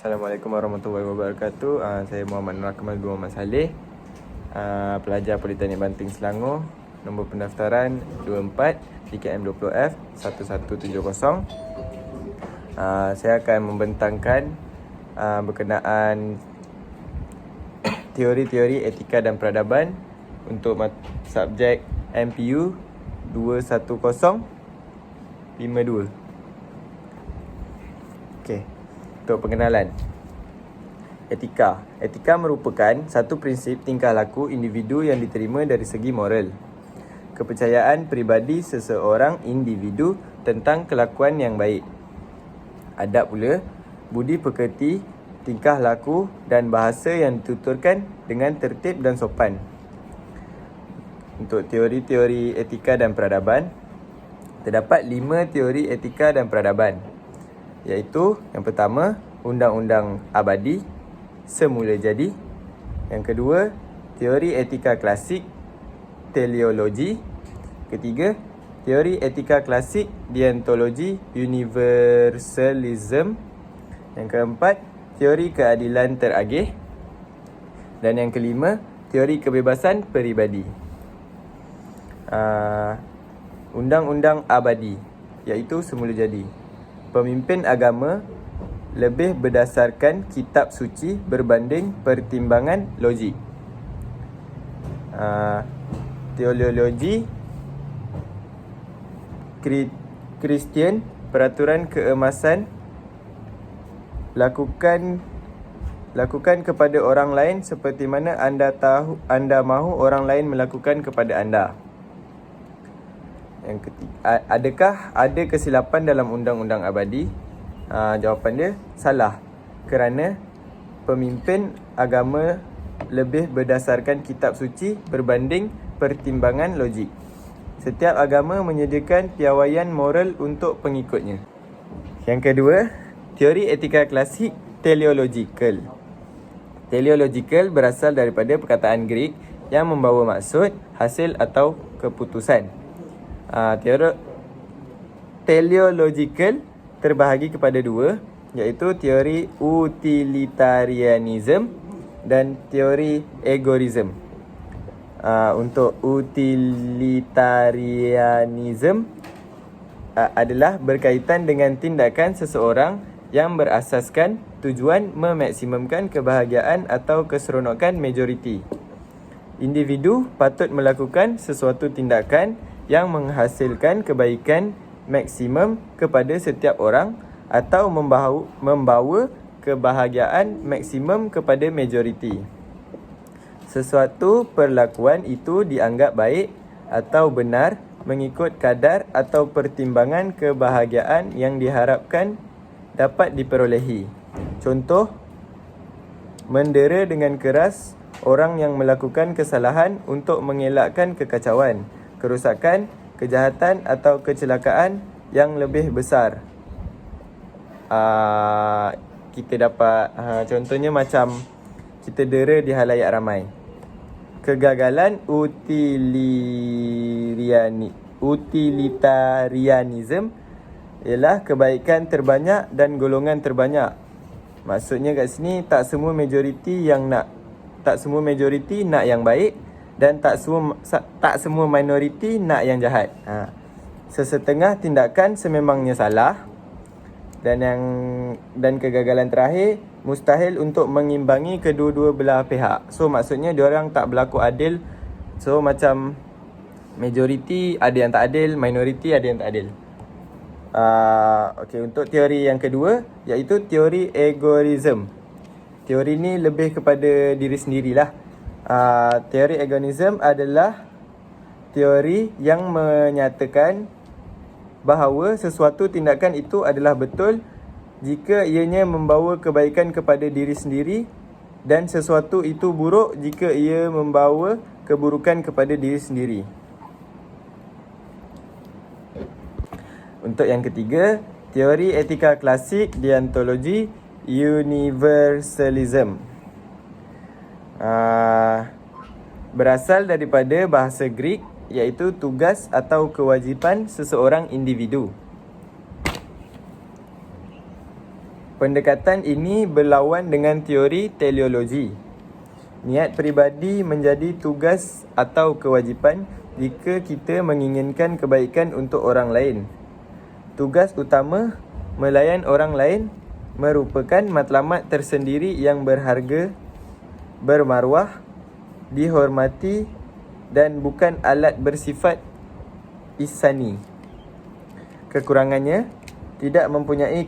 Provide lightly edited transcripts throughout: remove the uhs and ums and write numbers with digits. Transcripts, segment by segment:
Assalamualaikum warahmatullahi wabarakatuh. Saya Muhammad Nur Akmal bin Muhammad Saleh, pelajar Politeknik Banting Selangor. Nombor pendaftaran 24 DKM20F 1170. Saya akan membentangkan berkenaan teori-teori etika dan peradaban untuk subjek MPU 21052. Okey. Untuk pengenalan, Etika merupakan satu prinsip tingkah laku individu yang diterima dari segi moral. Kepercayaan peribadi seseorang individu tentang kelakuan yang baik. Adab pula, budi pekerti, tingkah laku dan bahasa yang dituturkan dengan tertib dan sopan. Untuk teori-teori etika dan peradaban, terdapat 5 teori etika dan peradaban, iaitu yang pertama, Undang-Undang Abadi, Semula Jadi. Yang kedua, Teori Etika Klasik, Teleologi. Ketiga, Teori Etika Klasik, Deontologi, Universalism. Yang keempat, Teori Keadilan Teragih. Dan yang kelima, Teori Kebebasan Peribadi. Undang-Undang Abadi, iaitu Semula Jadi. Pemimpin agama lebih berdasarkan kitab suci berbanding pertimbangan logik. Teleologi Kristian, peraturan keemasan, lakukan kepada orang lain seperti mana anda mahu orang lain melakukan kepada anda. Yang ketiga, adakah ada kesilapan dalam Undang-Undang Abadi? Jawapan dia salah, kerana pemimpin agama lebih berdasarkan kitab suci berbanding pertimbangan logik. Setiap agama menyediakan piawaian moral untuk pengikutnya. Yang kedua, teori etika klasik teleological. Teleological berasal daripada perkataan Greek yang membawa maksud, hasil atau keputusan. Teleological terbahagi kepada dua, iaitu teori utilitarianism dan teori egoism. Untuk utilitarianism adalah berkaitan dengan tindakan seseorang yang berasaskan tujuan memaksimumkan kebahagiaan atau keseronokan majoriti. Individu patut melakukan sesuatu tindakan yang menghasilkan kebaikan maksimum kepada setiap orang atau membawa kebahagiaan maksimum kepada majoriti. Sesuatu perlakuan itu dianggap baik atau benar mengikut kadar atau pertimbangan kebahagiaan yang diharapkan dapat diperolehi. Contoh, mendera dengan keras orang yang melakukan kesalahan untuk mengelakkan kekacauan, kerosakan, kejahatan atau kecelakaan yang lebih besar. Kita dapat contohnya macam kita dera di halayak ramai. Kegagalan utilitarianism ialah kebaikan terbanyak dan golongan terbanyak. Maksudnya kat sini tak semua majoriti nak yang baik dan tak semua minoriti nak yang jahat. Sesetengah tindakan sememangnya salah, dan kegagalan terakhir mustahil untuk mengimbangi kedua-dua belah pihak. So maksudnya diorang tak berlaku adil. So macam majoriti ada yang tak adil, minoriti ada yang tak adil. Okey, untuk teori yang kedua, iaitu teori egoism. Teori ni lebih kepada diri sendirilah. Teori egoism adalah teori yang menyatakan bahawa sesuatu tindakan itu adalah betul jika ianya membawa kebaikan kepada diri sendiri dan sesuatu itu buruk jika ia membawa keburukan kepada diri sendiri. Untuk yang ketiga, teori etika klasik deontologi universalism. Berasal daripada bahasa Greek, iaitu tugas atau kewajipan seseorang individu. Pendekatan ini berlawan dengan teori teleologi. Niat peribadi menjadi tugas atau kewajipan jika kita menginginkan kebaikan untuk orang lain. Tugas utama melayan orang lain merupakan matlamat tersendiri yang berharga, bermaruah, dihormati dan bukan alat bersifat ihsani. Kekurangannya, tidak mempunyai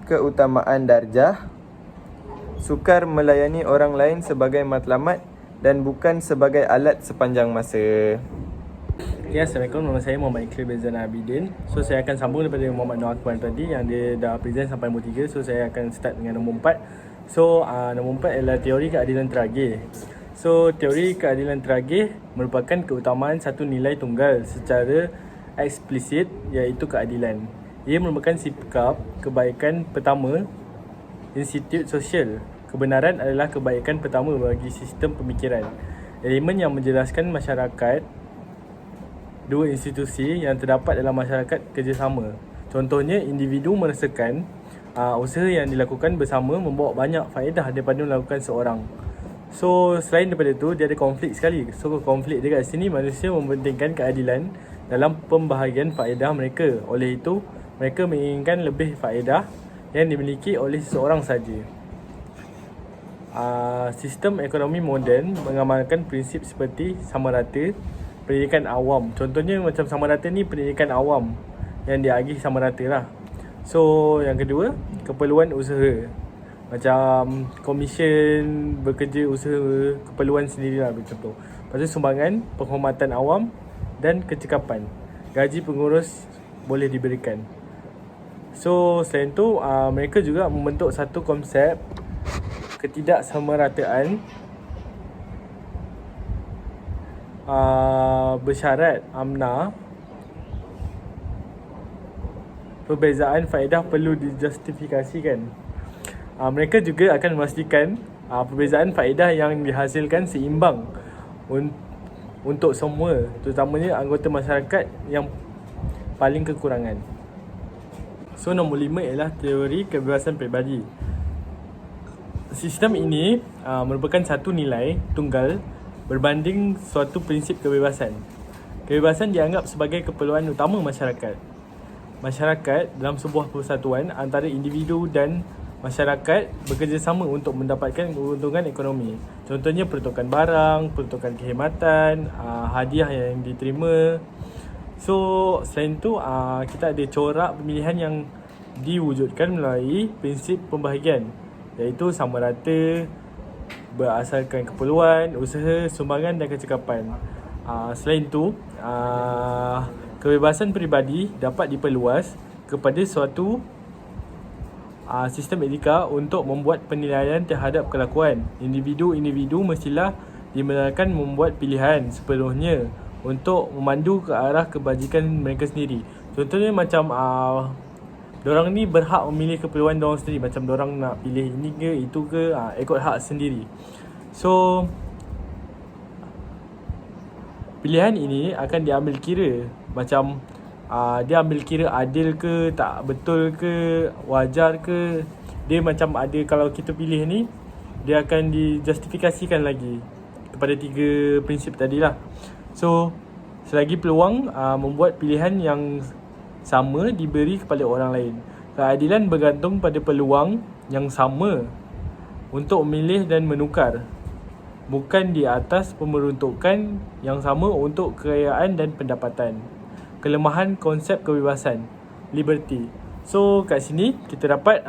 keutamaan darjah, sukar melayani orang lain sebagai matlamat dan bukan sebagai alat sepanjang masa. Ya, Assalamualaikum. Nama saya Muhammad Iqlil Bezan Abidin. So, saya akan sambung daripada Muhammad Noor Akbar tadi yang dia dah present sampai nombor 3. So, saya akan start dengan nombor 4. So, nombor 4 adalah teori keadilan terakhir. So, teori keadilan terakhir merupakan keutamaan satu nilai tunggal secara eksplisit, iaitu keadilan. Ia merupakan sikap kebaikan pertama institut sosial. Kebenaran adalah kebaikan pertama bagi sistem pemikiran. Elemen yang menjelaskan masyarakat dua institusi yang terdapat dalam masyarakat kerjasama. Contohnya, individu merasakan usaha yang dilakukan bersama membawa banyak faedah daripada melakukan seorang. So, selain daripada itu, dia ada konflik sekali. So, konflik dia kat sini, manusia mementingkan keadilan dalam pembahagian faedah mereka. Oleh itu, mereka menginginkan lebih faedah yang dimiliki oleh seseorang saja. Sistem ekonomi moden mengamalkan prinsip seperti sama rata, pendidikan awam. Contohnya macam sama rata ni pendidikan awam yang diagih sama rata lah. So, yang kedua, keperluan usaha. Macam komisen, bekerja usaha, keperluan sendirilah contoh. Lepas tu sumbangan, penghormatan awam dan kecekapan. Gaji pengurus boleh diberikan. So, selain tu, mereka juga membentuk satu konsep ketidaksamarataan bersyarat amna. Perbezaan faedah perlu dijustifikasikan. Mereka juga akan memastikan perbezaan faedah yang dihasilkan seimbang untuk semua, terutamanya anggota masyarakat yang paling kekurangan. So, nombor 5 ialah teori kebebasan peribadi. Sistem ini merupakan satu nilai tunggal berbanding suatu prinsip kebebasan. Kebebasan dianggap sebagai keperluan utama masyarakat. Masyarakat dalam sebuah persatuan antara individu dan masyarakat bekerjasama untuk mendapatkan keuntungan ekonomi. Contohnya pertukaran barang, pertukaran kehormatan, hadiah yang diterima. So, selain tu, kita ada corak pemilihan yang diwujudkan melalui prinsip pembahagian, iaitu sama rata, berasaskan keperluan, usaha, sumbangan dan kecekapan. Selain itu, kebebasan peribadi dapat diperluas kepada suatu sistem etika untuk membuat penilaian terhadap kelakuan. Individu-individu mestilah dibenarkan membuat pilihan sepenuhnya untuk memandu ke arah kebajikan mereka sendiri. Contohnya macam dorang ni berhak memilih keperluan dorang sendiri. Macam dorang nak pilih ini ke, itu ke, ikut hak sendiri. So, pilihan ini akan diambil kira. Macam dia ambil kira adil ke, tak betul ke, wajar ke. Dia macam ada, kalau kita pilih ni, dia akan dijustifikasikan lagi kepada 3 prinsip tadi lah. So, selagi peluang membuat pilihan yang sama diberi kepada orang lain. Keadilan bergantung pada peluang yang sama untuk memilih dan menukar, bukan di atas pemberuntukan yang sama untuk kekayaan dan pendapatan. Kelemahan konsep kebebasan, liberty. So, kat sini kita dapat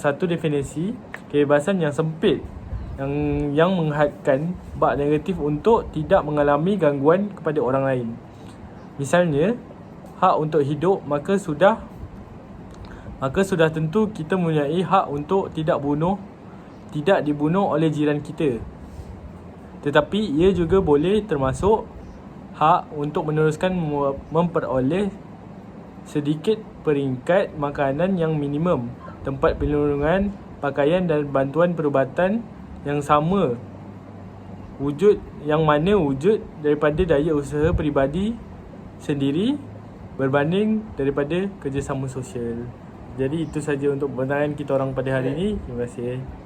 satu definisi kebebasan yang sempit, yang menghadkan bab negatif untuk tidak mengalami gangguan kepada orang lain. Misalnya, hak untuk hidup, maka sudah tentu kita mempunyai hak untuk tidak dibunuh oleh jiran kita. Tetapi ia juga boleh termasuk hak untuk meneruskan memperoleh sedikit peringkat makanan yang minimum, tempat perlindungan, pakaian dan bantuan perubatan yang sama yang mana wujud daripada daya usaha peribadi sendiri berbanding daripada kerjasama sosial. Jadi itu saja untuk perbincangan kita orang pada hari ini. Terima kasih.